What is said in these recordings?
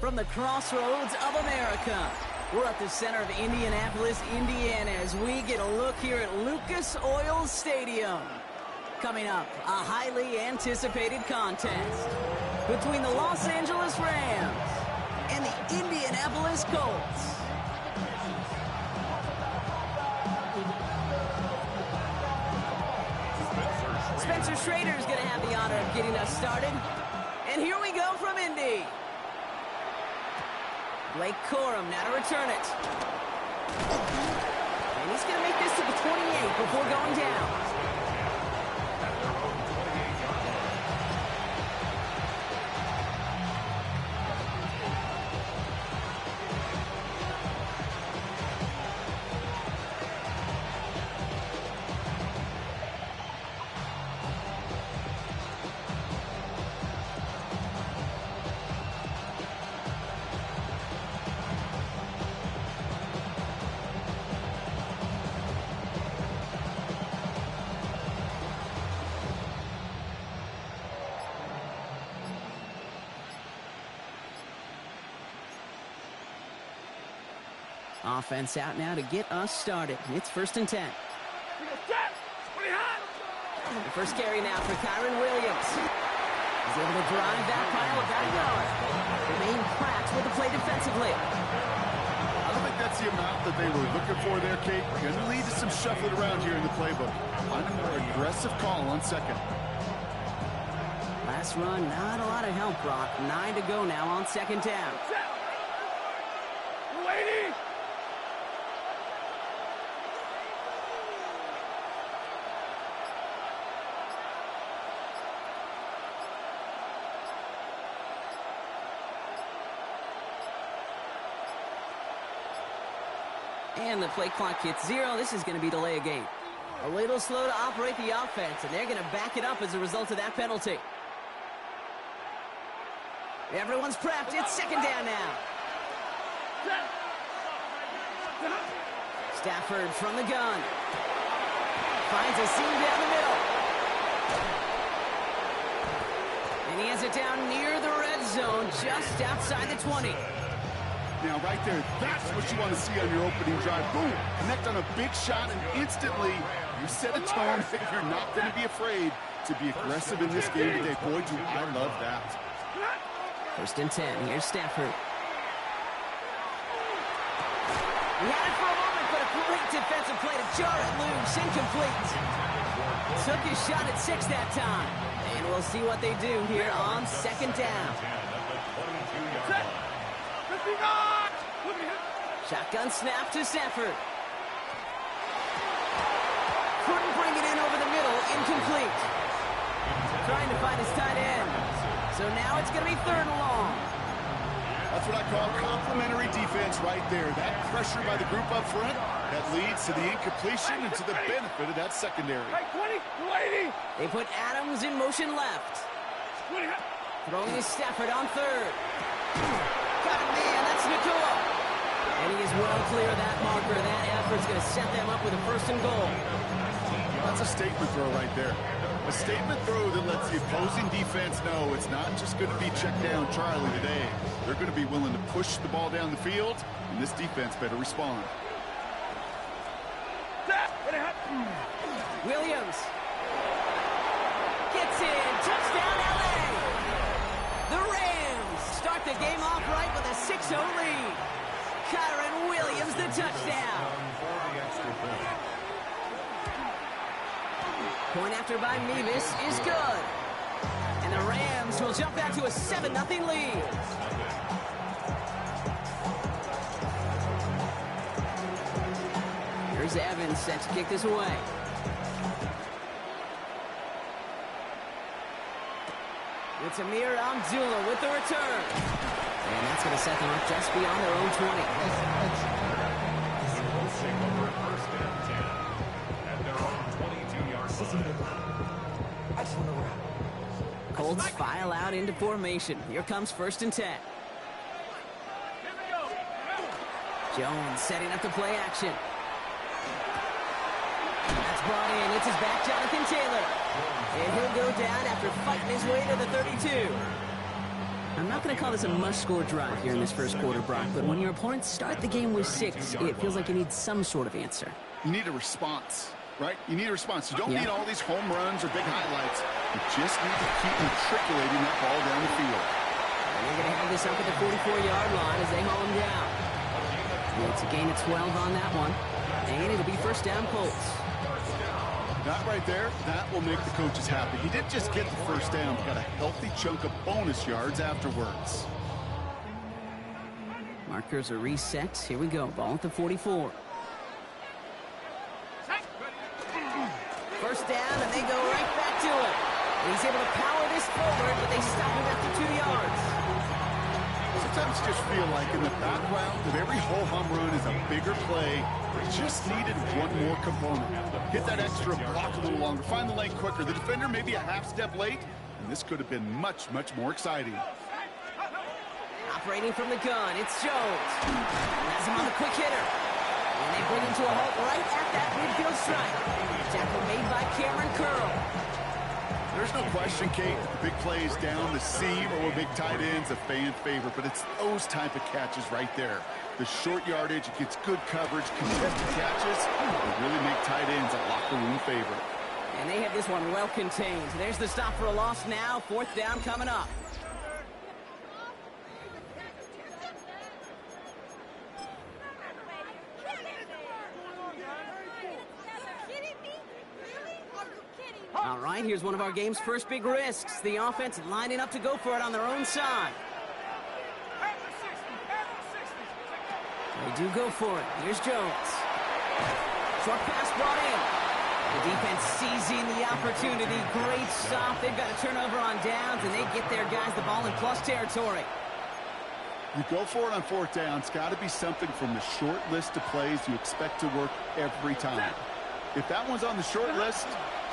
from the crossroads of America. We're at the center of Indianapolis, Indiana, as we get a look here at Lucas Oil Stadium. Coming up, a highly anticipated contest between the Los Angeles Rams and the Indianapolis Colts. Spencer Schrader's going to have the honor of getting us started. And here we go from Indy. Blake Corum now to return it. And he's going to make this to the 28 before going down. Offense out now to get us started. It's 1st and 10. The first carry now for Kyron Williams. He's able to drive that pile of backyard. Remain cracked with the play defensively. I don't think that's the amount that they were looking for there, Kate. Going to lead to some shuffling around here in the playbook. Find a more aggressive call on second. Last run, not a lot of help, Brock. 9 to go now on 2nd down. Waiting. And the play clock hits 0. This is going to be delay a game. A little slow to operate the offense, and they're going to back it up as a result of that penalty. Everyone's prepped. It's 2nd down now. Stafford from the gun. Finds a seam down the middle. And he has it down near the red zone, just outside the 20. Now, right there, that's what you want to see on your opening drive. Boom! Connect on a big shot, and instantly you set a tone that you're not going to be afraid to be aggressive in this game today. Boy, do I love that. 1st and 10. Here's Stafford. He had it for a moment, but a great defensive play to jar it loose. Incomplete. Took his shot at 6 that time. And we'll see what they do here on 2nd down. Shotgun snap to Stafford. Couldn't bring it in over the middle. Incomplete. Trying to find his tight end. So now it's going to be 3rd and long. That's what I call complementary defense right there. That pressure by the group up front, that leads to the incompletion and to the benefit of that secondary. They put Adams in motion left. Throwing his Stafford on 3rd. Got him, man. That's Nakua. And he is well clear of that marker. That effort's going to set them up with a 1st and goal. That's a statement throw right there. A statement throw that lets the opposing defense know it's not just going to be check down Charlie today. They're going to be willing to push the ball down the field, and this defense better respond. Williams gets in. Touchdown, LA. The Rams start the game off right with a 6-0 lead. Kyron Williams, the touchdown. Point after by Mevis is good. And the Rams will jump back to a 7-0 lead. Here's Evans set to kick this away. It's Amir Abdullah with the return. And that's going to set them up just beyond their own 20. Colts file out into formation. Here comes 1st and 10. Jones setting up the play action. That's brought in. It's his back, Jonathan Taylor. And he'll go down after fighting his way to the 32. I'm not going to call this a must-score drive here in this first quarter, Brock, but when your opponents start the game with 6, it feels like you need some sort of answer. You need a response, right? You need a response. You don't need all these home runs or big highlights. You just need to keep matriculating that ball down the field. And they're going to have this up at the 44-yard line as they haul him down. It's a gain of 12 on that one, and it'll be first down Colts. That right there, that will make the coaches happy. He didn't just get the first down, but got a healthy chunk of bonus yards afterwards. Markers are reset. Here we go. Ball at the 44. First down, and they go right back to it. And he's able to power this forward, but they stop him after 2 yards. Sometimes you just feel like in the background of every ho-hum run is a bigger play. Just needed one more component. Hit that extra block a little longer. Find the lane quicker. The defender maybe a half step late, and this could have been much, much more exciting. Operating from the gun, it's Jones. Has him on the quick hitter. And they bring him to a halt right at that midfield strike. Tackle made by Cameron Curl. There's no question, Kate, that the big plays down the seam or big tight ends a fan favorite, but it's those type of catches right there. The short yardage, it gets good coverage, contested catches, will really make tight ends a locker room favorite. And they have this one well contained. There's the stop for a loss now. 4th down coming up. All right, here's one of our game's first big risks. The offense lining up to go for it on their own side. They do go for it. Here's Jones. Short pass brought in. The defense seizing the opportunity. Great stop. They've got a turnover on downs, and they get their guys the ball in plus territory. You go for it on 4th down. It's got to be something from the short list of plays you expect to work every time. If that one's on the short list,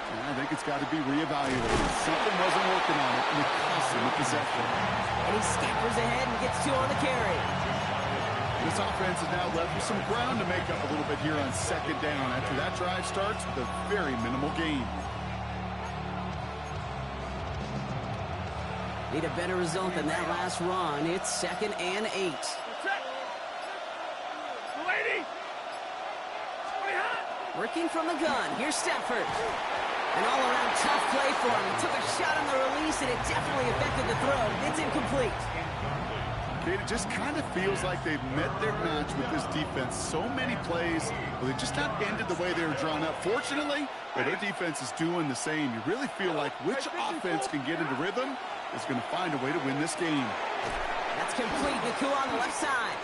I think it's got to be reevaluated. Something wasn't working on it, and it cost him a possession. And he scampers ahead and gets 2 on the carry. This offense is now left with some ground to make up a little bit here on 2nd down after that drive starts with a very minimal gain. Need a better result than that last run. It's 2nd and 8. Working from the gun. Here's Stafford. An all-around tough play for him. He took a shot on the release, and it definitely affected the throw. It's incomplete. It just kind of feels like they've met their match with this defense. So many plays, well, they just not ended the way they were drawn up. Fortunately, their defense is doing the same. You really feel like which offense can get into rhythm is going to find a way to win this game. That's complete. Naku on the left side.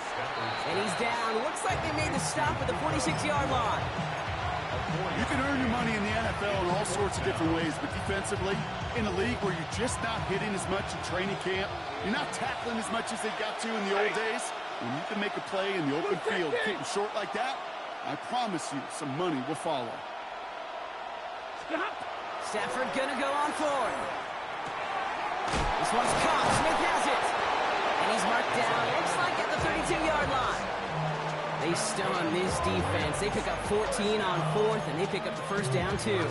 And he's down. Looks like they made the stop at the 46-yard line. You can earn your money in the NFL in all sorts of different ways, but defensively, in a league where you're just not hitting as much in training camp, you're not tackling as much as they got to in the old days, when you can make a play in the open field, keep them short like that, I promise you some money will follow. Stafford gonna go on forward. This one's caught. Smith has it. And he's marked down, looks like at the 32-yard line. They stun this defense. They pick up 14 on 4th, and they pick up the first down, too.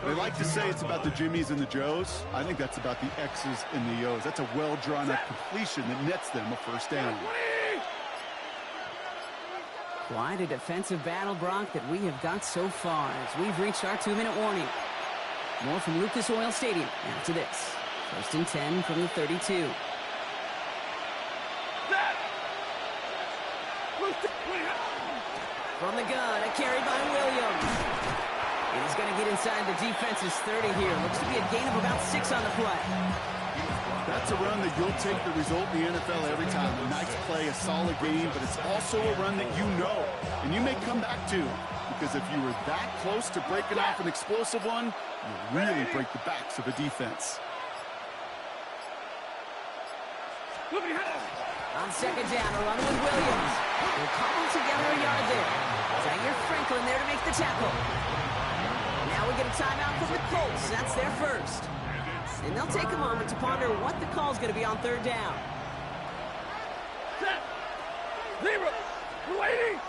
They like to say it's about the Jimmies and the Joes. I think that's about the X's and the O's. That's a well-drawn-up completion that nets them a first down. Quite a defensive battle, Brock, that we have got so far as we've reached our 2-minute warning. More from Lucas Oil Stadium after this. 1st and 10 from the 32. From the gun, a carry by Williams. And he's going to get inside the defense's 30 here. Looks to be a gain of about 6 on the play. That's a run that you'll take the result in the NFL every time. A nice play, a solid game, but it's also a run that you know, and you may come back to. Because if you were that close to breaking off an explosive one, you really break the backs of a defense. On 2nd down, a run with Williams. They'll cobble together a yard there. Zaire Franklin there to make the tackle. Now we get a timeout from the Colts. That's their first. And they'll take a moment to ponder what the call's going to be on 3rd down. Set. Zero. Waiting.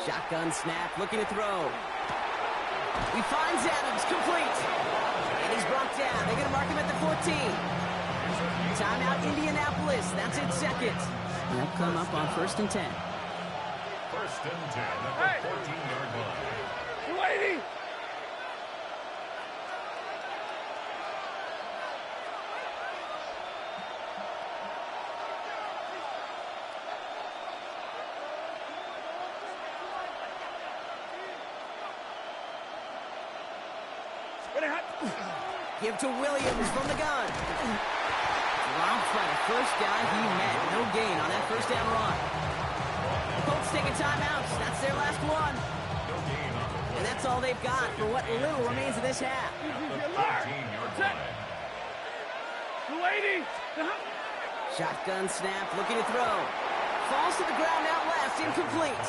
Shotgun snap, looking to throw. He finds Adams, complete. And he's brought down. They're going to mark him at the 14. Timeout, Indianapolis. That's its second. They'll come up on 1st and 10. 1st and 10 at the 14-yard line. Lady! Give to Williams from the gun. Dropped by the first guy he met. No gain on that first down run. Colts taking timeouts. That's their last one. And that's all they've got for what little remains of this half. Lady! Shotgun snap, looking to throw. Falls to the ground out left, incomplete.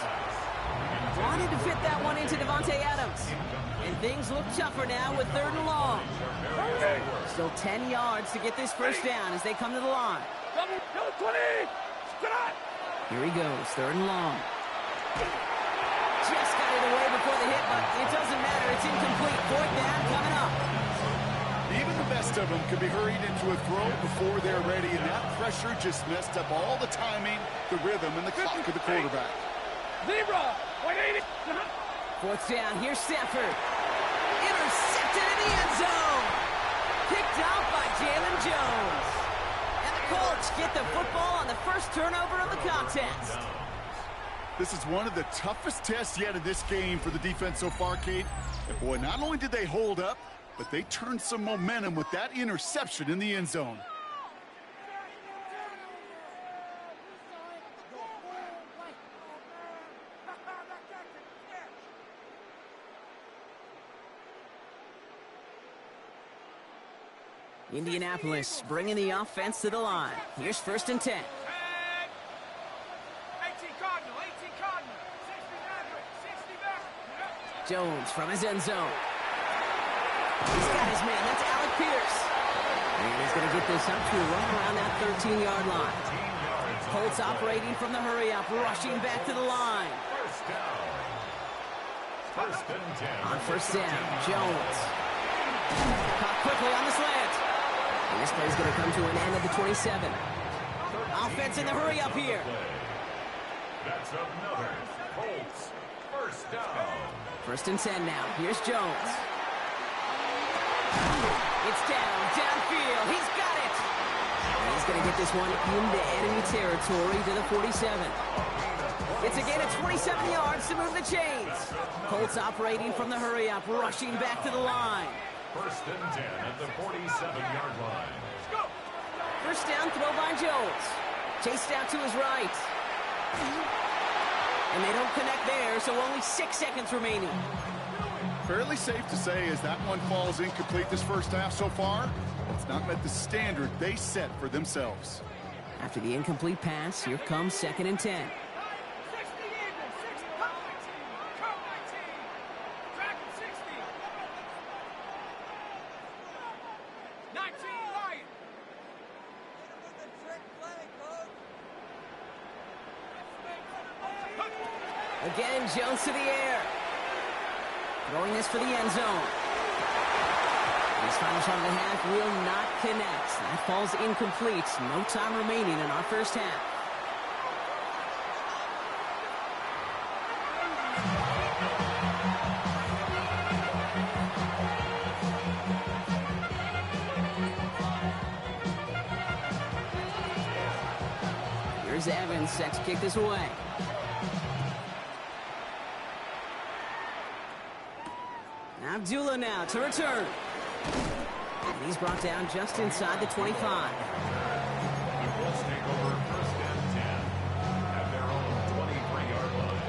Wanted to fit that one into Devontae Adams. And things look tougher now with 3rd and long. Still 10 yards to get this first down as they come to the line. Double 20! Here he goes, 3rd and long. Just got it away before the hit, but it doesn't matter. It's incomplete. 4th down coming up. Even the best of them could be hurried into a throw before they're ready, and that pressure just messed up all the timing, the rhythm, and the clock of the quarterback. Zebra! 180! 4th down, here's Stafford. Intercepted in the end zone. Picked out by Jalen Jones. And the Colts get the football on the first turnover of the contest. This is one of the toughest tests yet in this game for the defense so far, Kate. And boy, not only did they hold up, but they turned some momentum with that interception in the end zone. Indianapolis bringing the offense to the line. Here's 1st and 10. 18 Cardinal, 18 Cardinal, 60 back. Jones from his end zone. He's got his man. That's Alec Pierce. And he's going to get this up to right around that 13-yard line. Colts operating from the hurry-up, rushing back to the line. First and 10. On 1st down, Jones. Caught quickly on the slant. And this play's going to come to an end at the 27. Offense in the hurry-up here. That's another Colts 1st down. 1st and 10 now. Here's Jones. It's downfield. He's got it. And he's going to get this one into enemy territory to the 47. It's again at 27 yards to move the chains. Colts operating from the hurry-up, rushing back to the line. 1st and 10 at the 47-yard line. 1st down throw by Jones. Chased out to his right. And they don't connect there, so only 6 seconds remaining. Fairly safe to say as that one falls incomplete this first half so far, it's not met the standard they set for themselves. After the incomplete pass, here comes 2nd and 10. Again, Jones to the air. Throwing this for the end zone. This final shot of the half will not connect. That falls incomplete. No time remaining in our first half. Here's Evans set to kick this away. Abdullah now to return. And he's brought down just inside the 25. Eagles take over 1st and 10 at their own 23-yard line.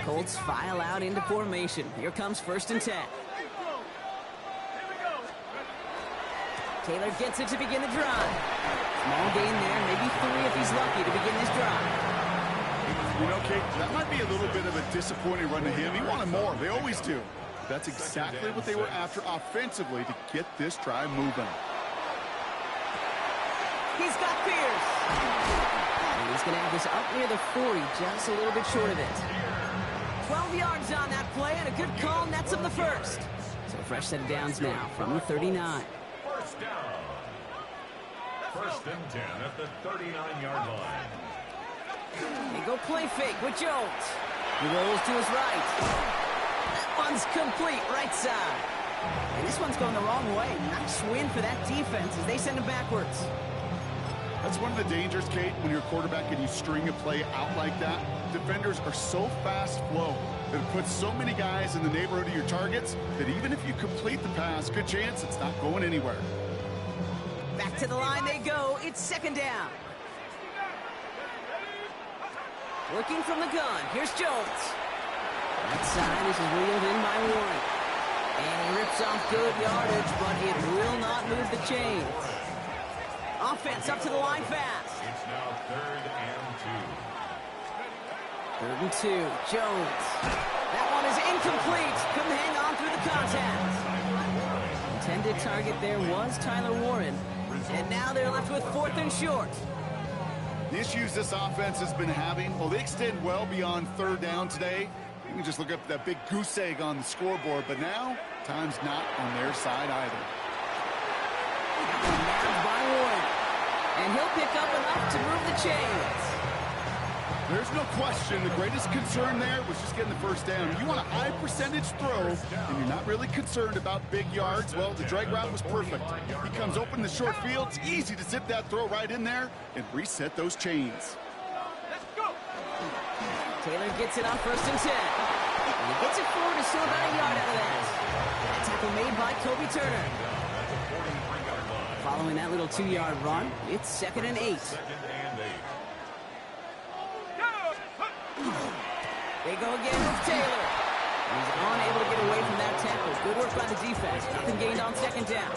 Colts file out into formation. Here comes 1st and 10. Taylor gets it to begin the drive. Small gain there, maybe 3 if he's lucky to begin this drive. You know, Kate, that might be a little bit of a disappointing run to him. He wanted more. They always do. That's exactly what they were after offensively to get this drive moving. He's got Pierce. And he's going to have this up near the 40, just a little bit short of it. 12 yards on that play, and a good call nets him the first. So a fresh set of downs now from the 39. First down. First and 10 at the 39-yard line. They go play fake with Jones. He rolls to his right. That one's complete, right side. And this one's going the wrong way. Nice win for that defense as they send him backwards. That's one of the dangers, Kate, when you're a quarterback and you string a play out like that. Defenders are so fast flow that it puts so many guys in the neighborhood of your targets that even if you complete the pass, good chance it's not going anywhere. Back to the line they go. It's second down. Working from the gun. Here's Jones. That side is reeled in by Warren. And he rips off good yardage, but it will not move the chains. Offense up to the line fast. It's now 3rd and 2. 3rd and 2. Jones. That one is incomplete. Couldn't hang on through the contact. Intended target there was Tyler Warren. And now they're left with 4th and short. The issues this offense has been having, well, they extend well beyond 3rd down today. You can just look up that big goose egg on the scoreboard, but now time's not on their side either. Nabbed by Warren. And he'll pick up enough to move the chains. There's no question the greatest concern there was just getting the first down. You want a high percentage throw, and you're not really concerned about big yards. Well, the drag route was perfect. He comes open in the short field. It's easy to zip that throw right in there and reset those chains. Let's go. Taylor gets it on 1st and 10. And he gets it forward to still about a yard out of that. That tackle made by Kobe Turner. Following that little 2-yard run, it's 2nd and 8. They go again with Taylor. He's unable to get away from that tackle. Good work by the defense. Nothing gained on 2nd down.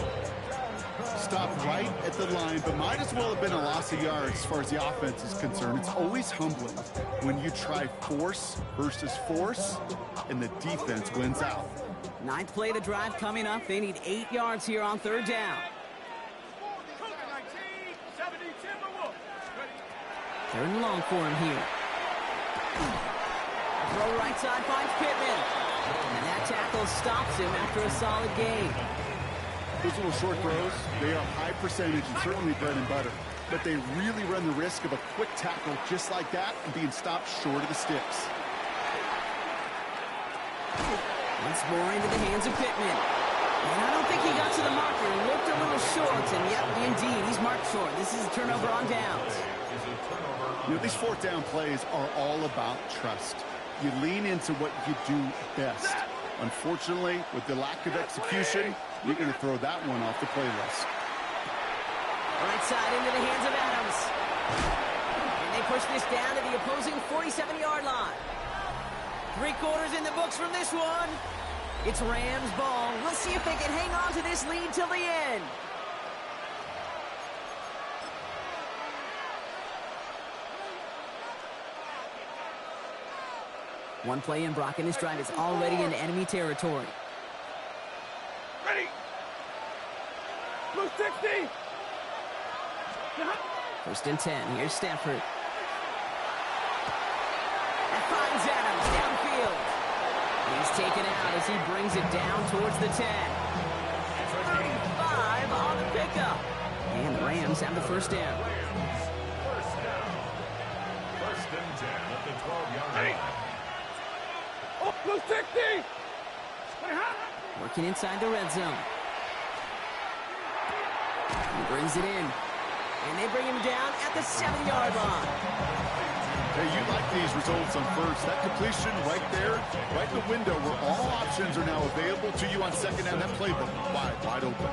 Stopped right at the line, but might as well have been a loss of yards as far as the offense is concerned. It's always humbling when you try force versus force, and the defense wins out. 9th play of the drive coming up. They need 8 yards here on 3rd down. 3rd and long for him here. Throw right side finds Pittman. And that tackle stops him after a solid gain. Those little short throws, they are high percentage and certainly bread and butter. But they really run the risk of a quick tackle just like that and being stopped short of the sticks. Once more into the hands of Pittman. And I don't think he got to the marker. Looked a little short, and yep, indeed, he's marked short. This is a turnover on downs. You know, these 4th down plays are all about trust. You lean into what you do best. Unfortunately, with the lack of execution, you're going to throw that one off the playlist. Right side into the hands of Adams. And they push this down to the opposing 47-yard line. 3 quarters in the books from this one. It's Rams ball. We'll see if they can hang on to this lead till the end. One play in, Brock, and this drive is already in enemy territory. Ready. Blue 60. 1st and 10. Here's Stafford. That finds Adams downfield. He's taken out as he brings it down towards the 10. 35 on the pickup. And the Rams have the first down. First and 10 at the 12-yard line. Oh, blue 60. Working inside the red zone. He brings it in. And they bring him down at the 7-yard line. Hey, you like these results on first. That completion right there, right in the window where all options are now available to you on 2nd down. That playbook wide open.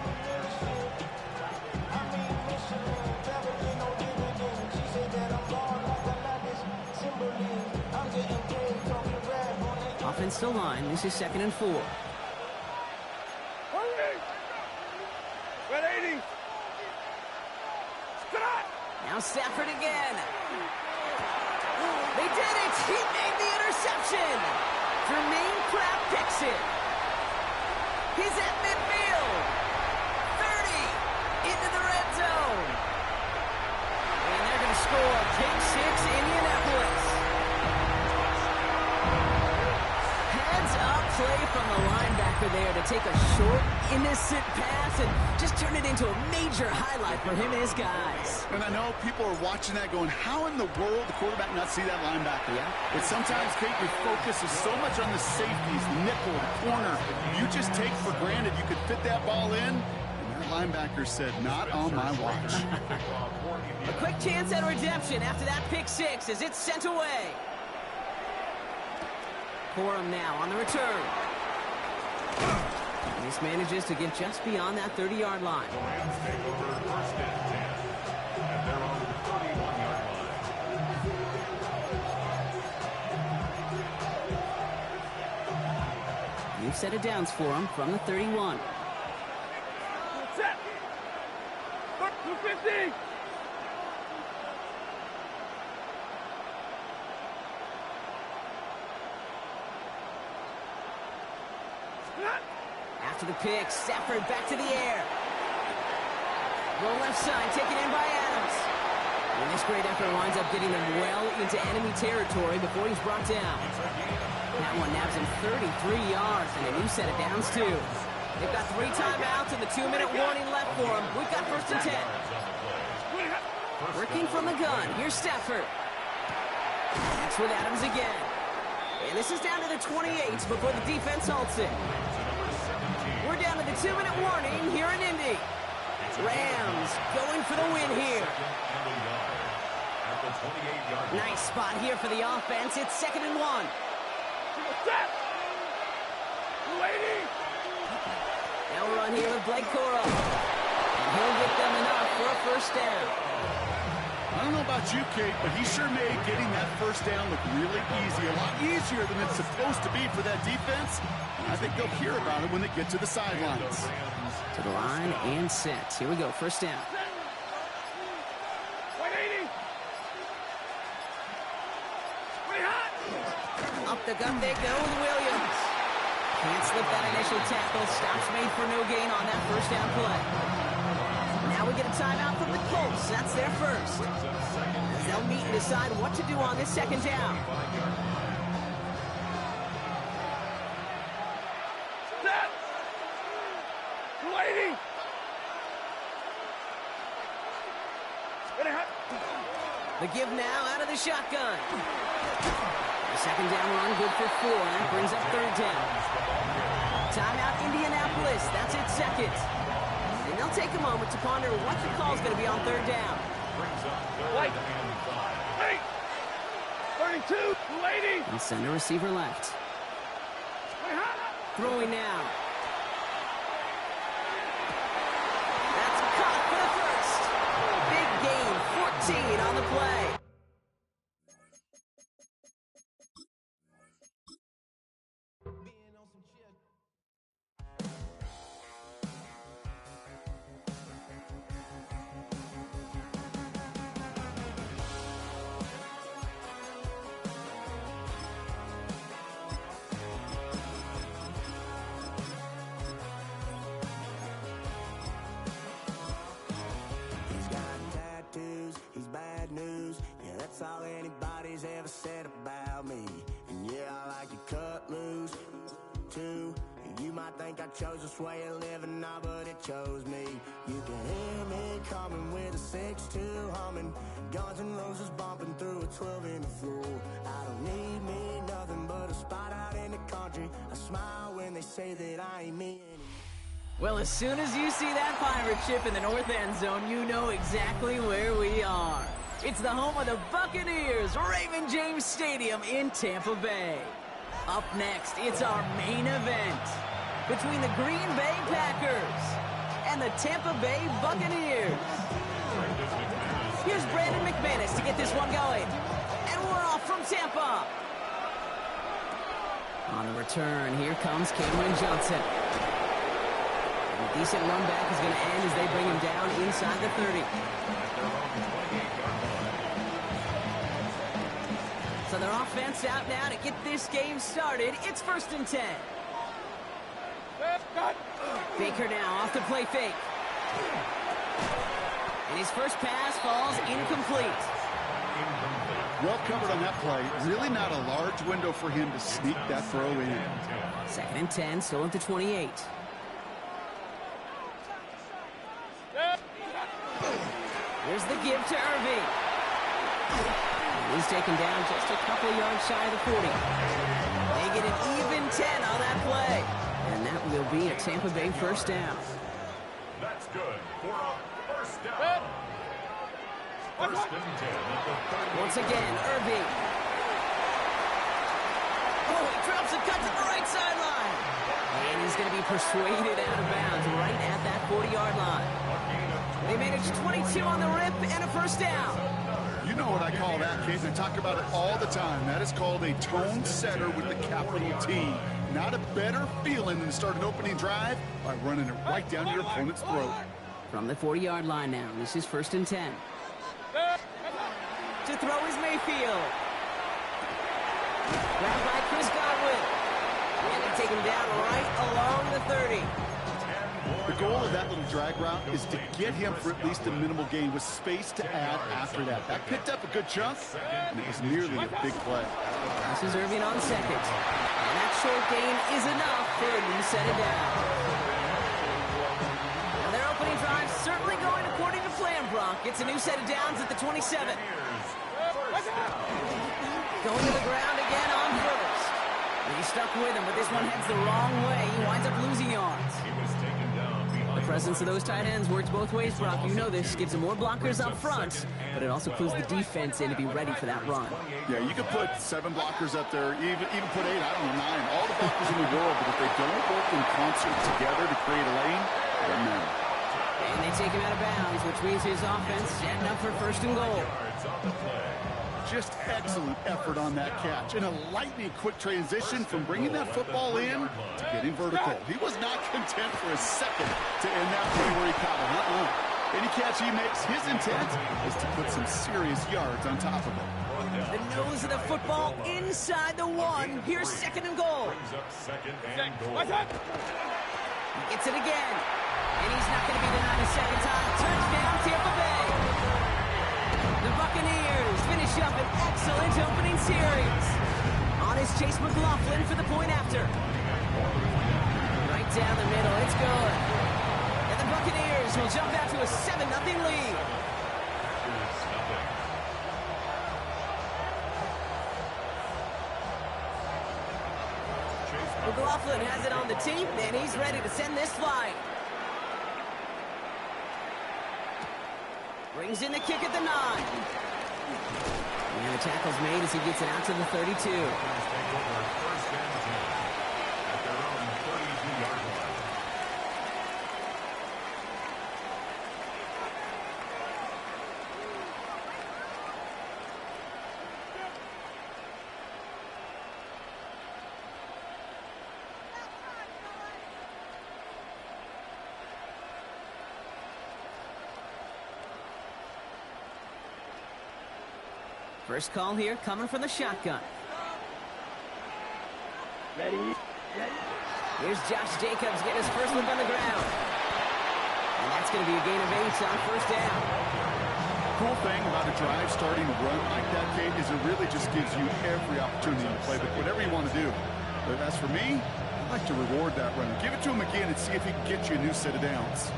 Offense still line. This is 2nd and 4. Red 80. Now Stafford again. They did it! He made the interception! Jermaine Pratt picks it. He's at midfield. 30 into the red zone. And they're going to score. Pick 6, Indianapolis. Heads-up play from the linebacker there to take a short, innocent pass and just turn it into a major highlight for him and his guys. And I know people are watching that going, how in the world the quarterback not see that linebacker? Yeah. But sometimes, Kate, your focus is so much on the safeties, nickel, corner. You just take for granted you could fit that ball in. And that linebacker said, not on my watch. A quick chance at redemption after that pick 6 as it's sent away. Corum now on the return. And this manages to get just beyond that 30-yard line. The Rams take over first and 10 at their own 31-yard line. New set of downs for him from the 31. Set. 250. After the pick, Stafford back to the air. Roll left side, taken in by Adams. And this great effort winds up getting them well into enemy territory before he's brought down. That one nabs him 33 yards and a new set of downs, too. They've got 3 timeouts and the 2-minute warning left for them. We've got first and 10. Working from the gun. Here's Stafford. That's with Adams again. And this is down to the 28 before the defense halts it. We're down to the 2-minute warning here in Indy. Rams going for the win here. Nice spot here for the offense. It's 2nd and 1. They'll run here with Blake Corum. And he'll get them enough for a first down. I don't know about you, Kate, but he sure made getting that first down look really easy. A lot easier than it's supposed to be for that defense. And I think they'll hear about it when they get to the sidelines. To the line and set. Here we go, first down. 180. Up the gut they go with Williams. Can't slip that initial tackle. Stops made for no gain on that first down play. Now we get a timeout from the Colts. That's their first. As they'll meet and decide what to do on this second down. Set. 280. The give now out of the shotgun. The second down run good for 4. And that brings up third down. Timeout Indianapolis. That's its second. And they'll take a moment to ponder what the call is going to be on third down. White. 32. 280. And send a receiver left. Throwing now. That's caught for the first. Big gain, 14 on the play. That's all anybody's ever said about me. And yeah, I like to cut loose, too. You might think I chose this way of living now, but it chose me. You can hear me coming with a 6-2 humming. Guns N' Roses bumping through a 12 in the floor. I don't need me nothing but a spot out in the country. I smile when they say that I ain't me anymore. Well, as soon as you see that pirate ship in the north end zone, you know exactly where we are. It's the home of the Buccaneers, Raymond James Stadium in Tampa Bay. Up next, it's our main event between the Green Bay Packers and the Tampa Bay Buccaneers. Here's Brandon McManus to get this one going. And we're off from Tampa. On the return, here comes Cameron Johnson. And a decent run back is going to end as they bring him down inside the 30. So their offense out now to get this game started. It's 1st and 10. Baker now off the play fake. And his first pass falls incomplete. Well covered on that play. Really not a large window for him to sneak that throw in. 2nd and 10, still at the 28. Here's the give to Irving. He's taken down just a couple of yards shy of the 40. They get an even 10 on that play. And that will be a Tampa Bay first down. That's good for a first down. First and 10 at the 30. Once again, Irving. Oh, he drops a cut to the right sideline. And he's going to be persuaded out of bounds right at that 40-yard line. They manage 22 on the rip and a first down. You know what I call that, kid. I talk about it all the time. That is called a tone setter with the capital T. Not a better feeling than to start an opening drive by running it right down your opponent's throat. From the 40-yard line now, this is 1st and 10. To throw is Mayfield. Grabbed by Chris Godwin. And they take him down right along the 30. The goal of that little drag route is to get him for at least a minimal gain with space to add after that. That picked up a good chunk, and it was nearly a big play. This is Irving on 2nd. And that short gain is enough for a new set it down. Now their opening drive certainly going according to plan, Brock. It's a new set of downs at the 27. Going to the ground again on first. And he's stuck with him, but this one heads the wrong way. He winds up losing yards. The presence of those tight ends works both ways, Brock. You know this. Gives them more blockers up front, but it also clues the defense in to be ready for that run. Yeah, you could put 7 blockers up there, even put 8, I don't know, 9. All the blockers in the world, but if they don't work in concert together to create a lane, it doesn't matter. And they take him out of bounds, which means his offense setting up for 1st and goal. Just excellent effort on that catch. And a lightning quick transition from bringing that football in to getting vertical. He was not content for a second to end that play where he caught it. Any catch he makes, his intent is to put some serious yards on top of it. The nose of the football inside the 1. Here's 2nd and goal. He gets it again. And he's not going to be denied a second time. Touchdown, Tampa Bay. The Buccaneers finish up an excellent opening series. On is Chase McLaughlin for the point after. Right down the middle, it's good. And the Buccaneers will jump out to a 7-0 lead. McLaughlin has it on the tee, and he's ready to send this flying. Brings in the kick at the 9. And the tackle's made as he gets it out to the 32. First call here coming from the shotgun. Ready? Here's Josh Jacobs getting his first look on the ground. And that's going to be a gain of 8 on 1st down. Cool thing about a drive starting to run like that, Kate, is it really just gives you every opportunity to play with whatever you want to do. But as for me, I like to reward that run. Give it to him again and see if he can get you a new set of downs.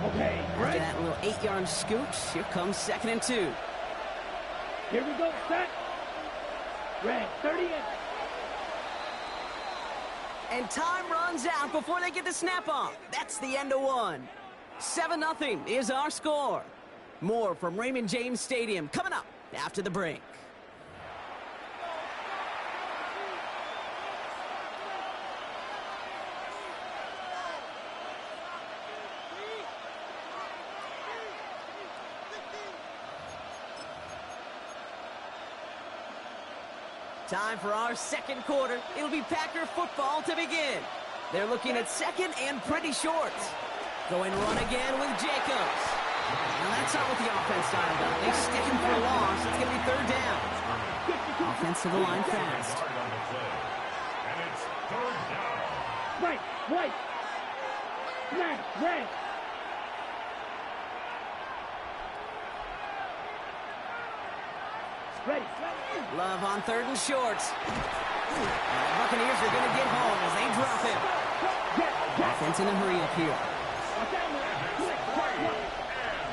Okay, After right. that little 8-yard scoot, here comes 2nd and 2. Here we go, set. Red, 30 in. And time runs out before they get the snap off. That's the end of 1. 7-0 is our score. More from Raymond James Stadium coming up after the break. Time for our second quarter. It'll be Packer football to begin. They're looking at 2nd and pretty short. Going run again with Jacobs. Now that's not what the offense dialed up. They stick him for a loss. It's going to be 3rd down. offense to the line fast. And it's third down. Right. Smash, red. Ready. Love on 3rd and short. And the Buccaneers are going to get home as they drop him. Offense in a hurry up here.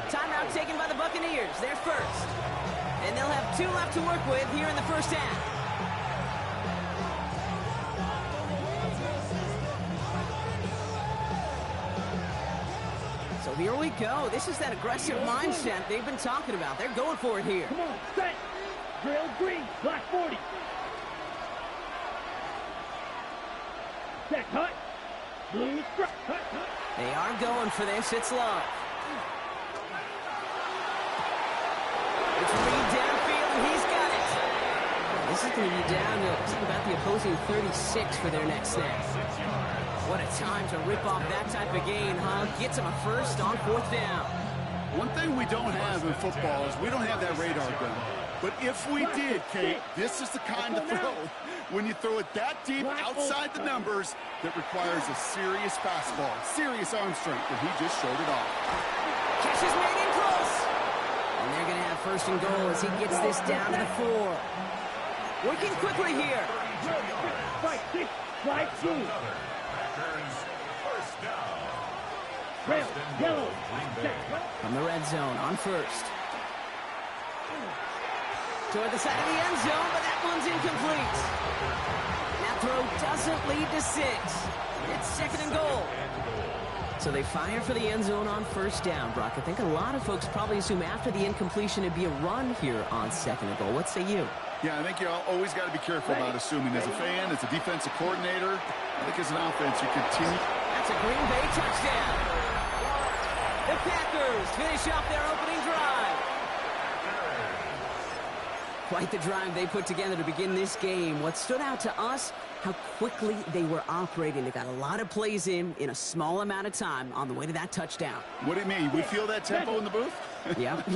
Timeout taken by the Buccaneers. They're first. And they'll have 2 left to work with here in the first half. So here we go. This is that aggressive mindset they've been talking about. They're going for it here. Come on, set. Drill green, black 40. Set, hut. Blue strike, hut. They are going for this. It's Love. It's Reed downfield, and he's got it. This is going to be down to about the opposing 36 for their next snap. What a time to rip off that type of gain, huh? Gets them a first on 4th down. One thing we don't have in football is we don't have that radar gun. But if we did, Kate, this is the kind of throw, when you throw it that deep outside the numbers, that requires a serious fastball, serious arm strength, and he just showed it off. Catch is made in close. And they're going to have 1st and goal as he gets this down to the 4. Working quickly here. Right, 6, slide 2. First down. Red, yellow, set. From the red zone on 1st. Toward the side of the end zone, but that one's incomplete. That throw doesn't lead to 6. It's 2nd and goal. So they fire for the end zone on 1st down, Brock. I think a lot of folks probably assume after the incompletion it'd be a run here on 2nd and goal. What say you? Yeah, I think you always got to be careful about assuming. As a fan, as a defensive coordinator, I think as an offense, you continue. That's a Green Bay touchdown. The Packers finish off their opening drive. Quite the drive they put together to begin this game. What stood out to us, how quickly they were operating. They got a lot of plays in a small amount of time on the way to that touchdown. What do you mean? We feel that tempo in the booth? Yep,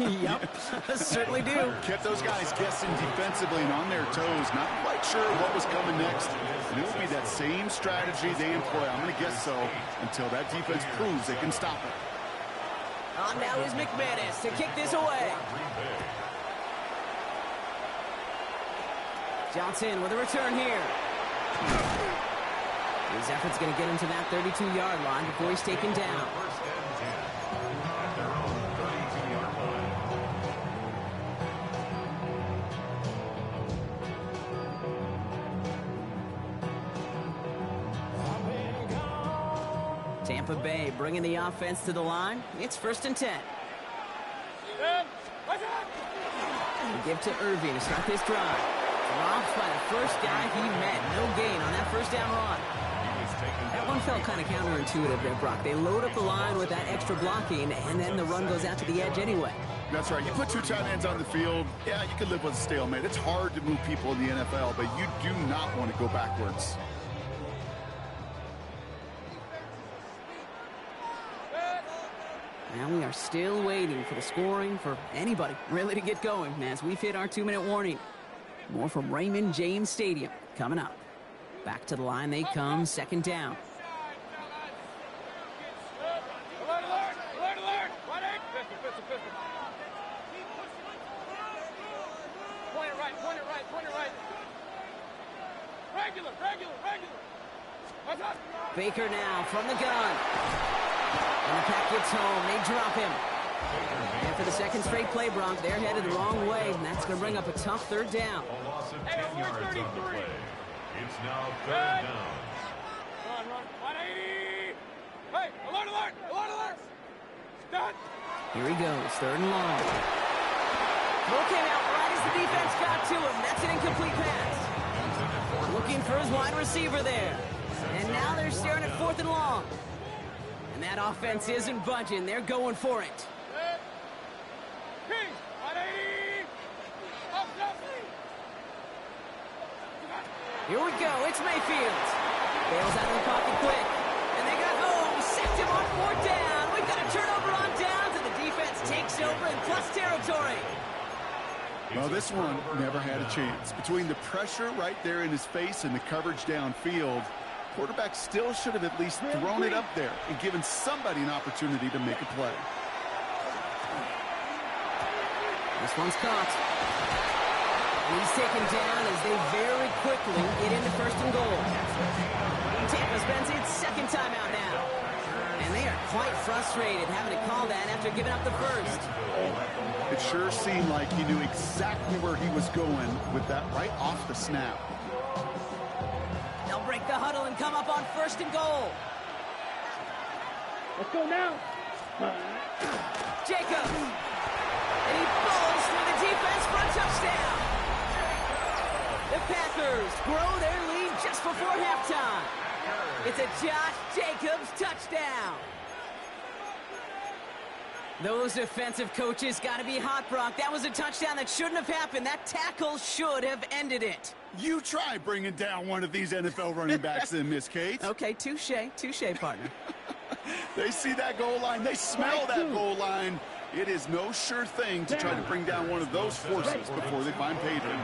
certainly do. Kept those guys guessing defensively and on their toes, not quite sure what was coming next. And it will be that same strategy they employ, I'm going to guess so, until that defense proves they can stop it. On now is McManus to kick this away. Johnson with a return here. His effort's going to get him to that 32-yard line before he's taken down. First and 10 at their own 32-yard line. Tampa Bay bringing the offense to the line. It's 1st and 10. We give to Irving to start this drive. Dropped by the first guy he met. No gain on that 1st down run. That one felt kind of counterintuitive there, Brock. They load up the line with that extra blocking, and then the run goes out to the edge anyway. That's right. You put 2 tight ends on the field, yeah, you can live with a stalemate. It's hard to move people in the NFL, but you do not want to go backwards. Now we are still waiting for the scoring for anybody really to get going as we've hit our 2-minute warning. More from Raymond James Stadium coming up. Back to the line they come, 2nd down. Alert, alert, alert, alert. Pistol. Point it right. Regular. What's up? Baker now from the gun. And the pack gets home. They drop him. And for the 2nd straight play, Bronx, they're headed the wrong way, and that's going to bring up a tough 3rd down. A loss of 10 yards on the play. It's now 3rd down. Run. 180. Hey, alert. Start. Here he goes, 3rd and long. Throw came out right as the defense got to him. That's an incomplete pass. Looking for his wide receiver there. And now they're staring at 4th and long. And that offense isn't budging. They're going for it. Here we go. It's Mayfield. Bails out of the pocket quick. And they got home. Sacked him on 4th down. We've got a turnover on downs, and the defense takes over in plus territory. Well, this one never had a chance. Between the pressure right there in his face and the coverage downfield, quarterback still should have at least thrown it up there and given somebody an opportunity to make a play. This one's caught. And he's taken down as they very quickly get into first and goal. Tampa spends its second timeout now. And they are quite frustrated having to call that after giving up the first. It sure seemed like he knew exactly where he was going with that right off the snap. They'll break the huddle and come up on first and goal. Let's go now. Jacobs. And he falls through the defense for a touchdown. The Packers grow their lead just before halftime. It's a Josh Jacobs touchdown. Those defensive coaches got to be hot, Brock. That was a touchdown that shouldn't have happened. That tackle should have ended it. You try bringing down one of these NFL running backs then, Miss Kate. Okay, touche, partner. They see that goal line. They smell that goal line. It is no sure thing to try to bring down one of those forces before they find pay dirt.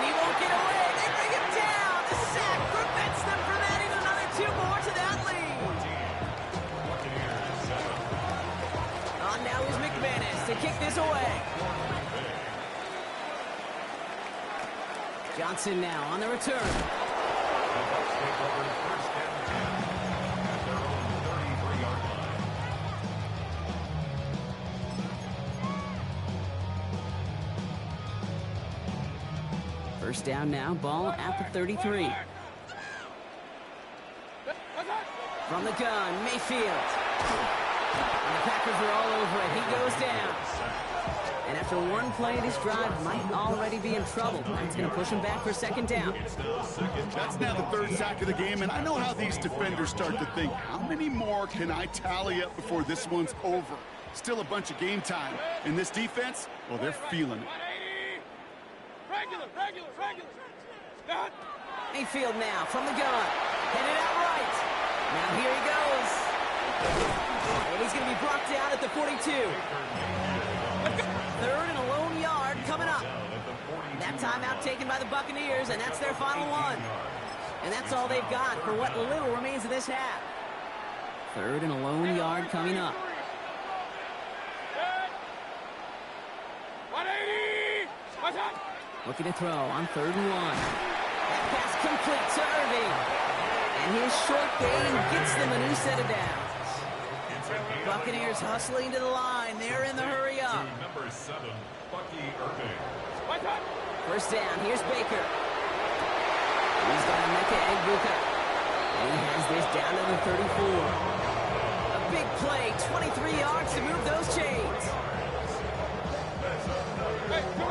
He won't get away. They bring him down. The sack prevents them from adding another 2 more to that lead. Now is McManus to kick this away. Johnson now on the return. First down now, ball at the 33. From the gun, Mayfield. And the Packers are all over it. He goes down. And after one play, this drive might already be in trouble. That's going to push him back for second down. That's now the third sack of the game, and I know how these defenders start to think, how many more can I tally up before this one's over? Still a bunch of game time. And this defense, well, they're feeling it. Regular. Mayfield now from the gun. Headed out right. Now here he goes. And he's going to be brought down at the 42. Third and a lone yard coming up. That timeout taken by the Buccaneers, and that's their final one. And that's all they've got for what little remains of this half. Third and a lone yard coming up. 180. Looking to throw on 3rd and 1. That pass complete to Irving. And his short gain gets them a new set of downs. Buccaneers hustling to the line. They're in the hurry up. Number 7, Bucky Irving. First down. Here's Baker. He's got Emeka Egbuka. And he has this down to the 34. A big play. 23 yards to move those chains.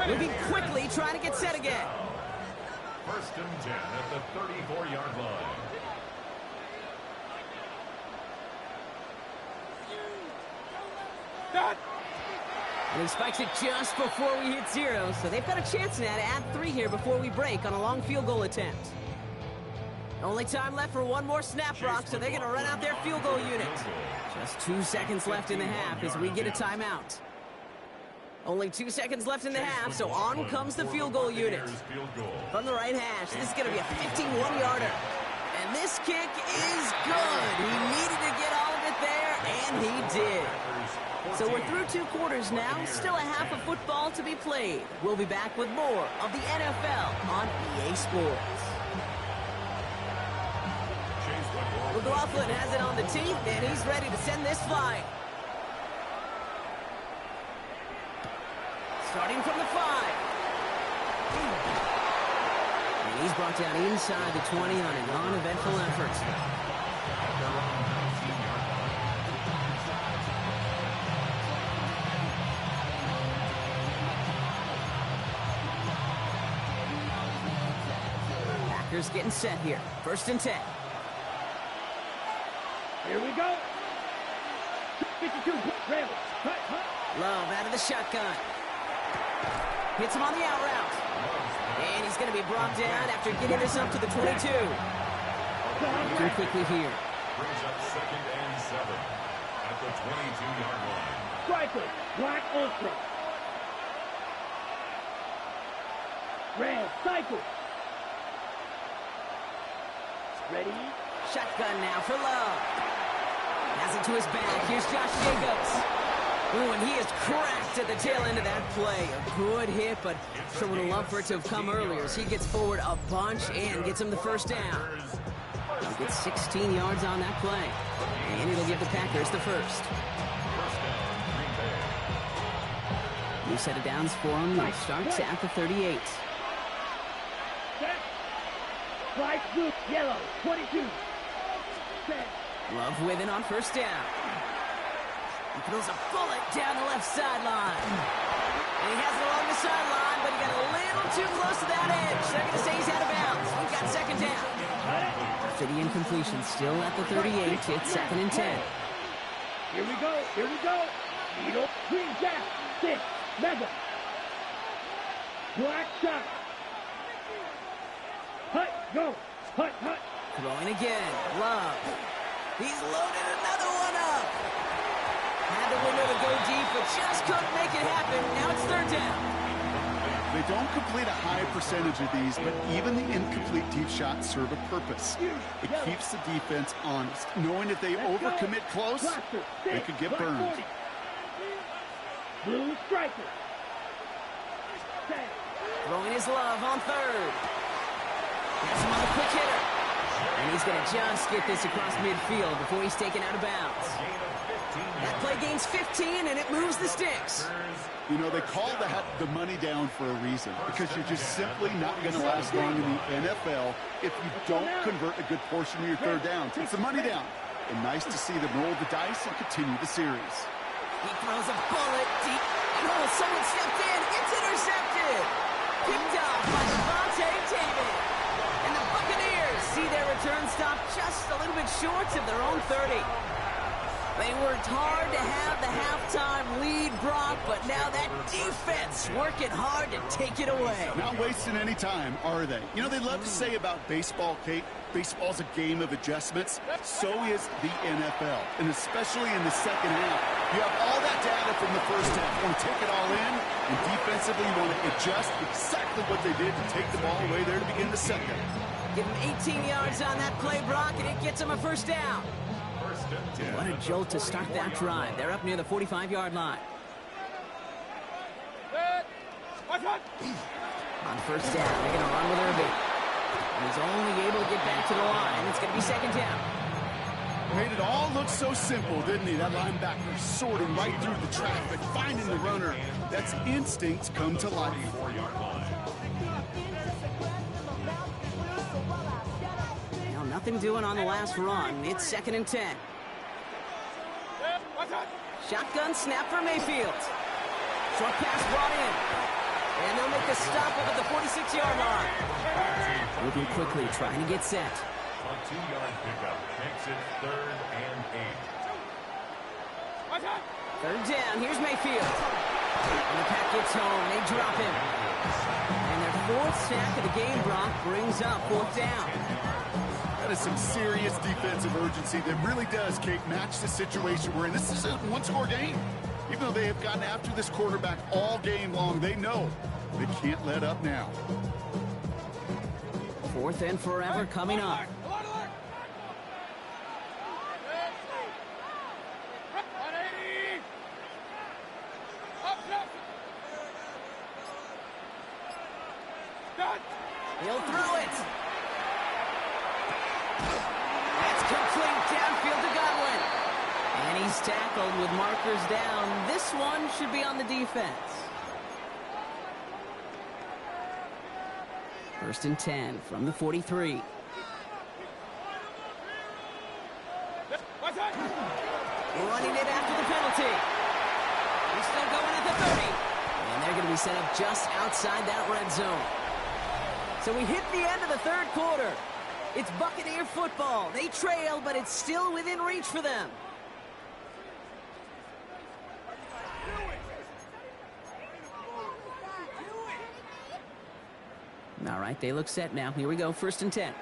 Moving quickly, trying to get set again. First and 10 at the 34-yard line. And he spikes it just before we hit 0, so they've got a chance now to add 3 here before we break on a long field goal attempt. Only time left for one more snap, Brock, so they're going to run out their field goal unit. Just 2 seconds left in the half as we get a timeout. Only 2 seconds left in the half, so on comes the field goal unit. From the right hash, this is going to be a 51-yarder. And this kick is good. He needed to get all of it there, and he did. So we're through 2 quarters now, still a half of football to be played. We'll be back with more of the NFL on EA Sports. McLaughlin has it on the tee, and he's ready to send this flying. Starting from the 5. And he's brought down inside the 20 on a non-eventful effort. Packers getting set here. First and 10. Here we go. 52. Ramble. Love out of the shotgun. Hits him on the out route. And he's going to be brought down after getting this up to the 22. Looking quickly here. Brings up 2nd and 7. at the 22-yard line. Striker, black ultra. Red cycle. Ready? Shotgun now for Love. Has it to his back. Here's Josh Jacobs. Ooh, and he is cracked at the tail end of that play. A good hit, but sure would have loved for it to have come earlier as he gets forward a bunch and gets him the first down. He gets 16 yards on that play. And it'll give the Packers the first. New set of downs for him. It starts at the 38. Set. Black, blue, yellow, 22. Set. Love with it on first down. He throws a bullet down the left sideline. And he has it along the sideline, but he got a little too close to that edge. They're going to say he's out of bounds. We've got second down. After the incompletion, still at the 38, it's 2nd and 10. Here we go, here we go. Needle, green jack, 6, mega. Black shot. Hut, go, hut, hut. Throwing again, Love. He's loaded another one up. Had the window to go deep, but just couldn't make it happen. Now it's 3rd down. They don't complete a high percentage of these, but even the incomplete deep shots serve a purpose. It keeps the defense honest, knowing if they overcommit close, they could get burned. Blue striker. Set. Throwing his Love on 3rd. Has him on the quick hitter. And he's going to just get this across midfield before he's taken out of bounds. That play gains 15, and it moves the sticks. You know, they call that the money down for a reason, because you're just simply not going to last long in the NFL if you don't convert a good portion of your 3rd downs. It's the money down. And nice to see them roll the dice and continue the series. He throws a bullet deep. Oh, someone stepped in. It's intercepted. Picked off by Devontae David. And the Buccaneers see their return stop just a little bit short of their own 30. They worked hard to have the halftime lead, Brock, but now that defense working hard to take it away. Not wasting any time, are they? You know, they love to say about baseball, Kate, baseball's a game of adjustments. So is the NFL, and especially in the second half. You have all that data from the first half. You want to take it all in, and defensively you want to adjust exactly what they did to take the ball away there to begin the second. Give him 18 yards on that play, Brock, and it gets him a first down. What a jolt to start that drive. They're up near the 45-yard line. On first down, they're going to run with Irving. And he's only able to get back to the line. It's going to be 2nd down. Made it all look so simple, didn't he? That linebacker sorting right through the traffic, finding the runner. That's instincts come to life. 4-yard line. Now, nothing doing on the last run. It's 2nd and 10. Shotgun snap for Mayfield. Short pass brought in. And they'll make the stop up at the 46-yard line. Moving quickly, trying to get set. A 2-yard pickup makes it 3rd and 8. 3rd down, here's Mayfield. And the pack gets home, they drop him. And their 4th sack of the game, Brock, brings up 4th down. That is some serious defensive urgency that really does, Kate, match the situation we're in. This is a one-score game. Even though they have gotten after this quarterback all game long, they know they can't let up now. 4th and forever coming up. He'll throw it. That's complete downfield to Godwin. And he's tackled with markers down. This one should be on the defense. 1st and 10 from the 43. Running it after the penalty. He's still going at the 30. And they're going to be set up just outside that red zone. So we hit the end of the 3rd quarter. It's Buccaneer football. They trail, but it's still within reach for them. All right, they look set now. Here we go, 1st and 10.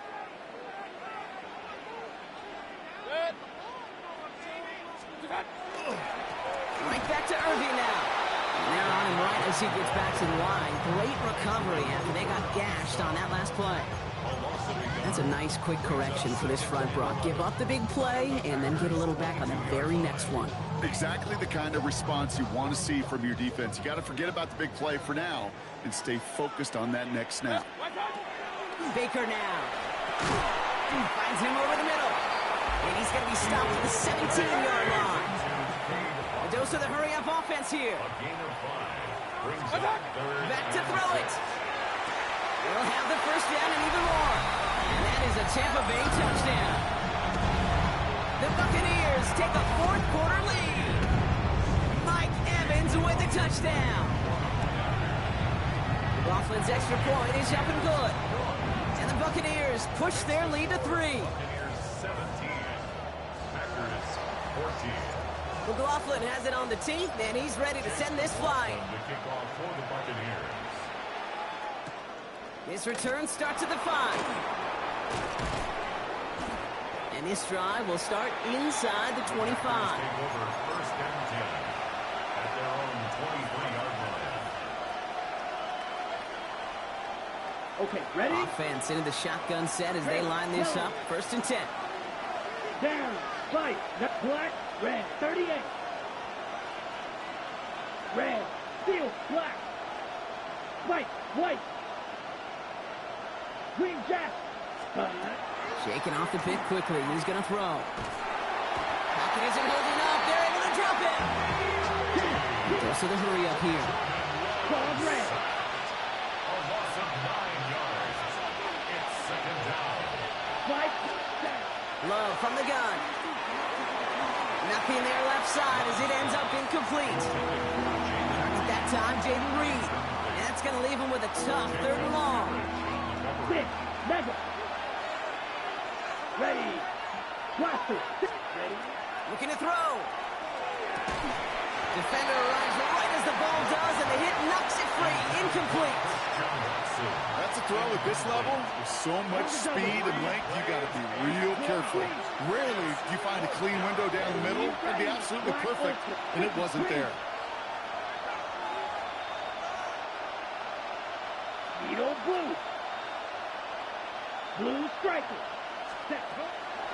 to the line. Great recovery after they got gashed on that last play. That's a nice quick correction for this front, Brock. Give up the big play and then get a little back on the very next one. Exactly the kind of response you want to see from your defense. You got to forget about the big play for now and stay focused on that next snap. Baker now. Finds him over the middle. And he's going to be stopped at the 17-yard line. A dose of the hurry-up offense here. Back to throw it. They'll have the first down and even more. And that is a Tampa Bay touchdown. The Buccaneers take a fourth-quarter lead. Mike Evans with the touchdown. Coughlin's extra point is up and good. And the Buccaneers push their lead to 3. Buccaneers 17. Packers 14. McLaughlin has it on the tee, and he's ready to send this flying. The kickoff for the Buccaneers. This return starts at the 5. And this drive will start inside the 25. Take over first and 10 at their own 23-yard line. Okay, ready? Offense into the shotgun set as they line this up. First and 10. Down, fight, black, red, 38. Red, steel, black. White, white. Green jack. Shaking off the pit quickly. He's going to throw. Pocket isn't holding up. They're able to drop it. Dose of the hurry up here. Ball red. A loss of 9 yards. It's second down. White. Love from the gun. Nothing there left side as it ends up incomplete. At that time, Jaden Reed. And that's going to leave him with a tough 3rd and long. 6, mega. Ready. Blaster. Ready. Looking to throw. Defender arrives right as the ball does, and the hit knocks it free. Incomplete. That's a throw at this level. With so much speed and length, you got to be real careful. Rarely do you find a clean window down the middle. It'd be absolutely perfect, and it wasn't there. Needle blue. Blue striker.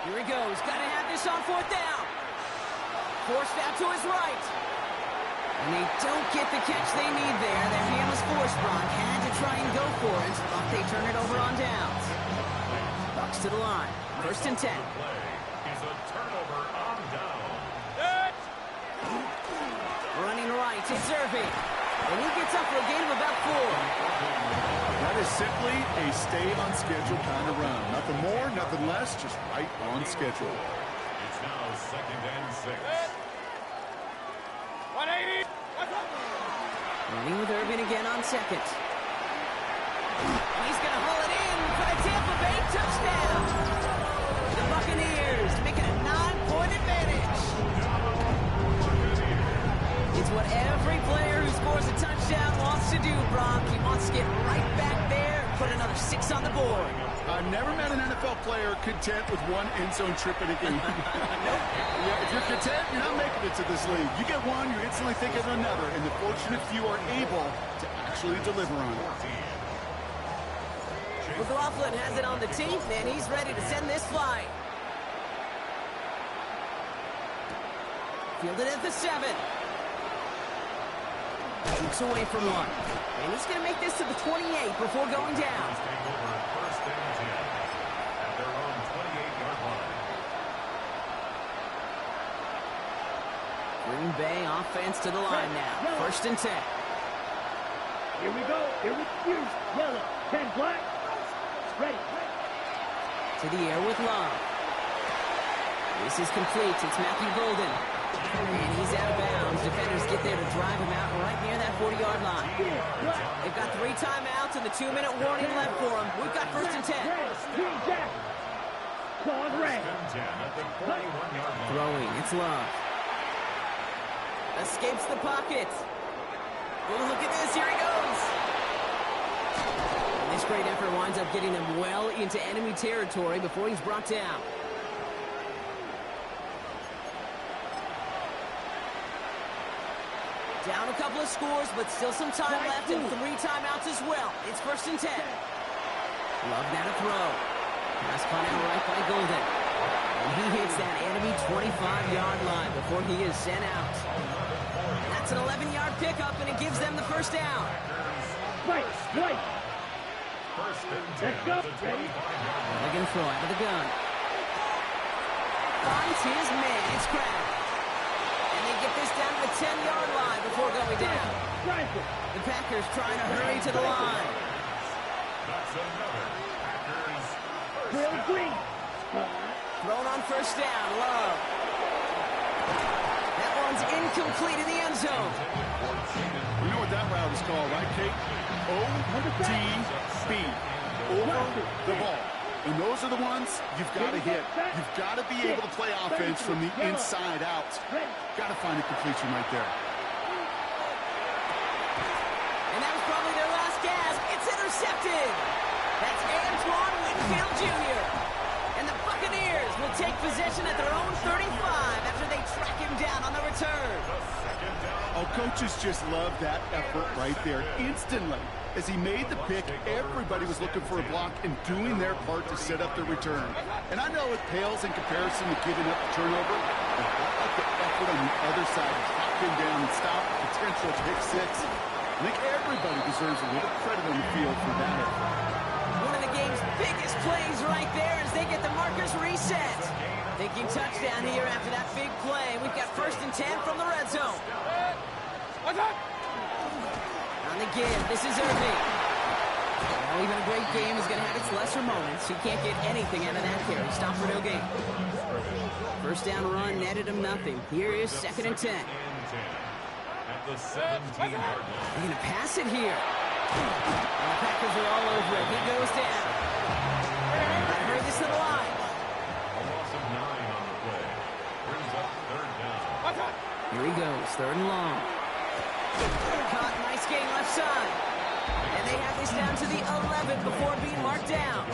Here he goes. Got to have this on 4th down. Forced out to his right. And they don't get the catch they need there. Their hand was forced. Brock had to try and go for it, but they turn it over on downs. Bucks to the line. First and 10. Play is a turnover on down. Running right. It's Irving. And he gets up for a gain of about 4. That is simply a stay-on-schedule kind of run. Nothing more, nothing less, just right on schedule. It's now second and 6. 180. Running with Irving again on 2nd. He's going to haul it in for the Tampa Bay touchdown. The Buccaneers making a 9-point advantage. It's what every player who scores a touchdown wants to do, Brock. He wants to get right back there and put another 6 on the board. I've never met an NFL player content with one end zone trip in a game. Yeah, if you're content, you're not making it to this league. You get one, you're instantly thinking of another, and the fortunate few are able to actually deliver on it. McLaughlin has it on the tee, and he's ready to send this flying. Fielded at the 7. Looks away from 1. And he's going to make this to the 28 before going down. Take over first and 10 at their own 28-yard line. Green Bay offense to the line now. First and 10. Here we go. Here we go. Yellow. 10 black. Ready. To the air with Love. This is complete. It's Matthew Golden. And he's out of bounds. Defenders get there to drive him out right near that 40-yard line. They've got 3 timeouts and the 2-minute warning left for them. We've got first and 10. Green jack. Claws red. First and 10 at the 41-yard line. Throwing. It's Love. Escapes the pocket. Oh, look at this. Here he goes. And this great effort winds up getting them well into enemy territory before he's brought down. Down a couple of scores, but still some time left and 3 timeouts as well. It's 1st and 10. Love now to throw. Pass caught out right by Golden. And he hits that enemy 25-yard line before he is sent out. That's an 11-yard pickup, and it gives them the 1st down. Right. Let's go. Ready? They're going to throw out of the gun. Finds his man. It's Crowd. And they get this down to the 10-yard line before going down. The Packers trying to hurry to the line. That's another Packers Real green. Thrown on 1st down. Love. That one's incomplete in the end zone. You know what that route is called, right, Kate? OTB. Over the ball. And those are the ones you've got to hit. You've got to be able to play offense from the inside out. Got to find a completion right there. And that was probably their last gasp. It's intercepted. That's Antoine Winfield Jr. And the Buccaneers will take possession at their own 35 after they track him down on the return. Oh, coaches just love that effort right there. Instantly, as he made the pick, everybody was looking for a block and doing their part to set up the return. And I know it pales in comparison to giving up the turnover, but I like the effort on the other side to hop him down and stop a potential pick 6. I think everybody deserves a little credit on the field for that effort. One of the game's biggest plays right there as they get the markers reset. Thinking touchdown here after that big play. We've got 1st and 10 from the red zone. On the give, this is Irving. Well, even a great game is going to have its lesser moments. He can't get anything out of that carry. Stop for no gain. 1st down run, netted him nothing. Here is 2nd and 10. At the 17-yard line. They're going to pass it here. And the Packers are all over it. He goes down. I heard this to the line. A loss of 9 on the play. Brings up 3rd down. Here he goes, 3rd and long. Caught, nice gain left side. And they have this down to the 11 before being marked down.